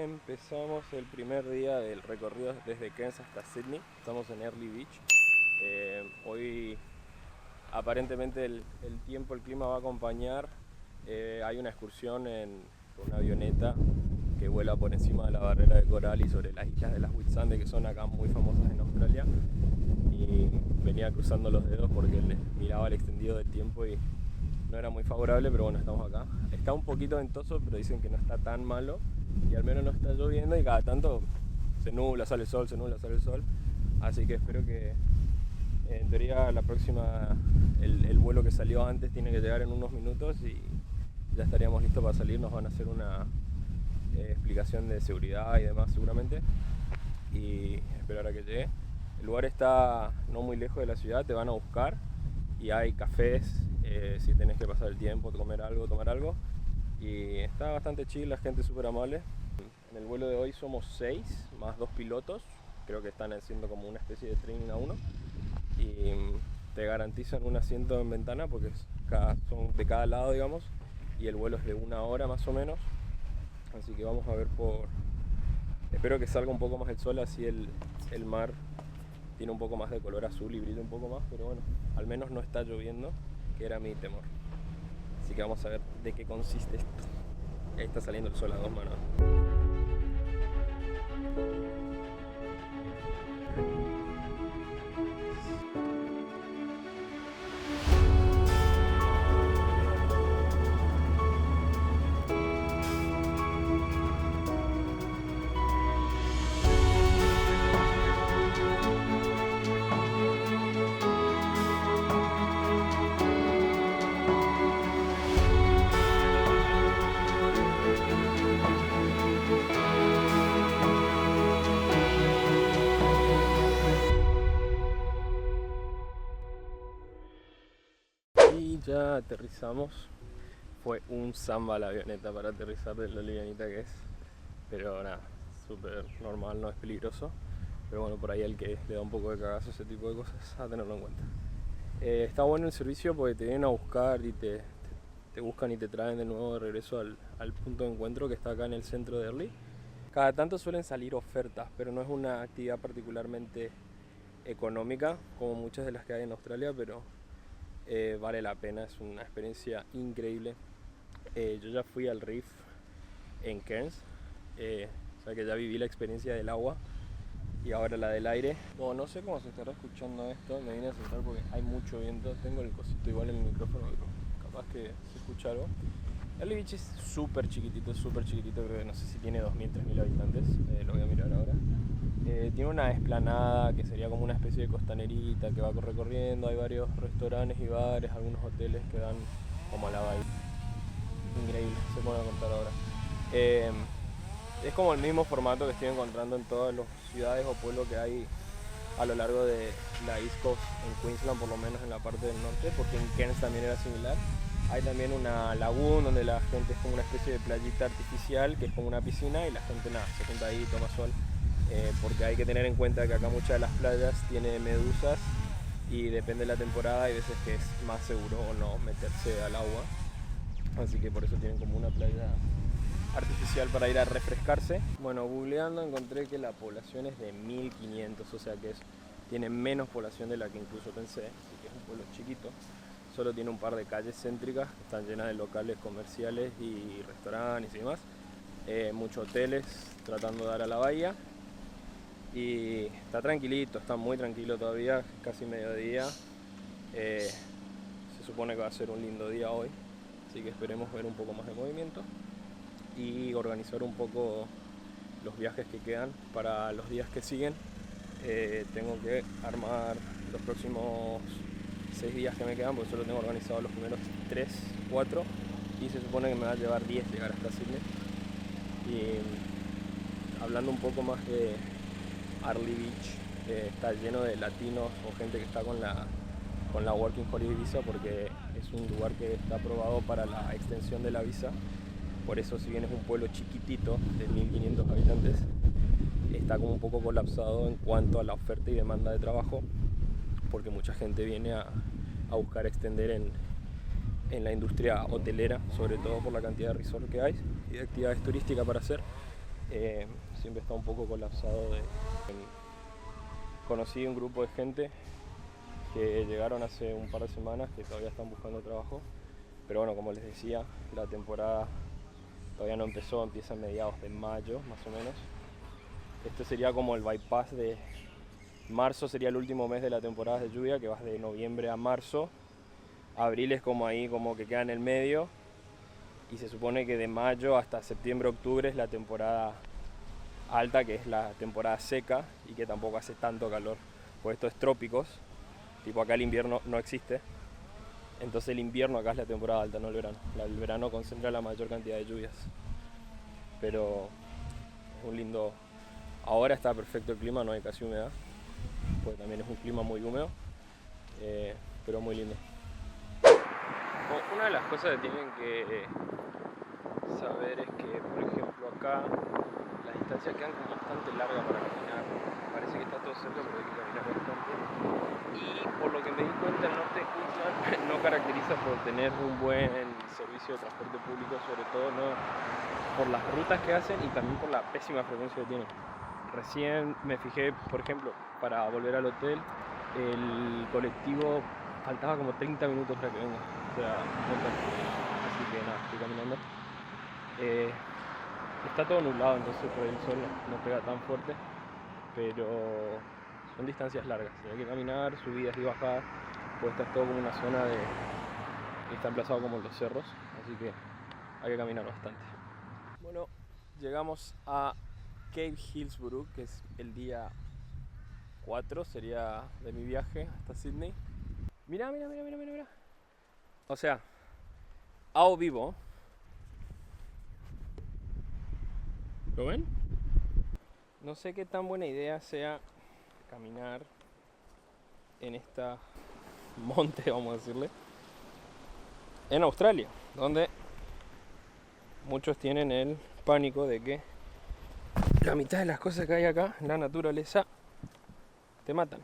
empezamos el primer día del recorrido desde Cairns hasta Sydney. Estamos en Early Beach. Hoy aparentemente el tiempo, el clima va a acompañar. Hay una excursión con una avioneta que vuela por encima de la barrera de coral y sobre las islas de las Whitsunday, que son acá muy famosas en Australia. Y venía cruzando los dedos porque miraba el extendido del tiempo y no era muy favorable, pero bueno, estamos acá. Está un poquito ventoso, pero dicen que no está tan malo y al menos no está lloviendo y cada tanto se nubla, sale el sol, se nubla, sale el sol. Así que espero que en teoría la próxima, el vuelo que salió antes tiene que llegar en unos minutos y ya estaríamos listos para salir. Nos van a hacer una explicación de seguridad y demás seguramente y esperar a que llegue. El lugar está no muy lejos de la ciudad, te van a buscar y hay cafés si tenés que pasar el tiempo, tomar algo y está bastante chill, la gente es súper amable. En el vuelo de hoy somos 6 más 2 pilotos, creo que están haciendo como una especie de training a uno y te garantizan un asiento en ventana porque son de cada lado, digamos, y el vuelo es de 1 hora más o menos, así que vamos a ver espero que salga un poco más el sol, así el mar tiene un poco más de color azul y brilla un poco más, pero bueno, al menos no está lloviendo, que era mi temor. Así que vamos a ver de qué consiste esto. Ahí está saliendo el sol a 2 manos. Y ya aterrizamos. Fue un samba la avioneta para aterrizar de lo livianita que es. Pero nada, súper normal, no es peligroso. Pero bueno, por ahí el que le da un poco de cagazo ese tipo de cosas, a tenerlo en cuenta. Está bueno el servicio porque te vienen a buscar y te buscan y te traen de nuevo de regreso al punto de encuentro que está acá en el centro de Early. Cada tanto suelen salir ofertas, pero no es una actividad particularmente económica como muchas de las que hay en Australia, pero vale la pena, es una experiencia increíble. Yo ya fui al reef en Cairns, o sea que ya viví la experiencia del agua y ahora la del aire. No sé cómo se estará escuchando esto, me vine a sentar porque hay mucho viento, tengo el cosito igual en el micrófono, pero capaz que se escucha algo. Early Beach es súper chiquitito, creo que no sé si tiene 2.000, 3.000 habitantes, lo voy a mirar ahora. Tiene una explanada que sería como una especie de costanerita que va recorriendo, hay varios restaurantes y bares, algunos hoteles que dan como a la bahía. Increíble, se pone a contar ahora. Es como el mismo formato que estoy encontrando en todas las ciudades o pueblos que hay a lo largo de la East Coast, en Queensland por lo menos en la parte del norte, porque en Cairns también era similar. Hay también una laguna donde la gente es como una especie de playita artificial que es como una piscina y la gente se junta ahí y toma sol. Porque hay que tener en cuenta que acá muchas de las playas tienen medusas y depende de la temporada hay veces que es más seguro o no meterse al agua, así que por eso tienen como una playa artificial para ir a refrescarse. Bueno, googleando encontré que la población es de 1.500, o sea que tiene menos población de la que incluso pensé, así que es un pueblo chiquito. Solo tiene un par de calles céntricas que están llenas de locales comerciales y restaurantes y demás, muchos hoteles tratando de dar a la bahía. Y está tranquilito, está muy tranquilo todavía, casi mediodía. Se supone que va a ser un lindo día hoy, así que esperemos ver un poco más de movimiento y organizar un poco los viajes que quedan para los días que siguen. Tengo que armar los próximos 6 días que me quedan, porque solo tengo organizado los primeros 3, 4 y se supone que me va a llevar 10 llegar hasta Sydney. Y hablando un poco más de Early Beach, está lleno de latinos o gente que está con la Working Holiday Visa, porque es un lugar que está aprobado para la extensión de la visa. Por eso, si bien es un pueblo chiquitito de 1.500 habitantes, está como un poco colapsado en cuanto a la oferta y demanda de trabajo, porque mucha gente viene a buscar extender en la industria hotelera, sobre todo por la cantidad de resorts que hay y de actividades turísticas para hacer. siempre está un poco colapsado. Conocí un grupo de gente que llegaron hace un par de semanas que todavía están buscando trabajo, pero bueno, como les decía, la temporada todavía no empezó, empieza a mediados de mayo más o menos. Este sería como el bypass de marzo, sería el último mes de la temporada de lluvia, que vas de noviembre a marzo. Abril es como ahí, como que queda en el medio, y se supone que de mayo hasta septiembre, octubre es la temporada alta, que es la temporada seca y que tampoco hace tanto calor, pues esto es trópicos, tipo acá el invierno no existe, entonces el invierno acá es la temporada alta, no el verano. El verano concentra la mayor cantidad de lluvias, pero es un lindo, ahora está perfecto el clima, no hay casi humedad, pues también es un clima muy húmedo, pero muy lindo. Una de las cosas que tienen que saber es que, por ejemplo, acá las distancias quedan como bastante largas para caminar. Parece que está todo cerca, pero hay que caminar bastante. Y por lo que me di cuenta, el norte de Queensland no caracteriza por tener un buen servicio de transporte público, sobre todo no por las rutas que hacen y también por la pésima frecuencia que tienen. Recién me fijé, por ejemplo, para volver al hotel, el colectivo faltaba como 30 minutos para que venga. O sea, así que nada, estoy caminando. Está todo nublado, entonces por ahí el sol no pega tan fuerte, pero son distancias largas, hay que caminar, subidas y bajadas, pues esta es todo como una zona que está emplazado como en los cerros, así que hay que caminar bastante. Bueno, llegamos a Cape Hillsborough, que es el día 4, sería de mi viaje hasta Sydney. Mira. O sea, ao vivo. ¿Lo ven? No sé qué tan buena idea sea caminar en esta monte, vamos a decirle, en Australia, donde muchos tienen el pánico de que la mitad de las cosas que hay acá en la naturaleza te matan.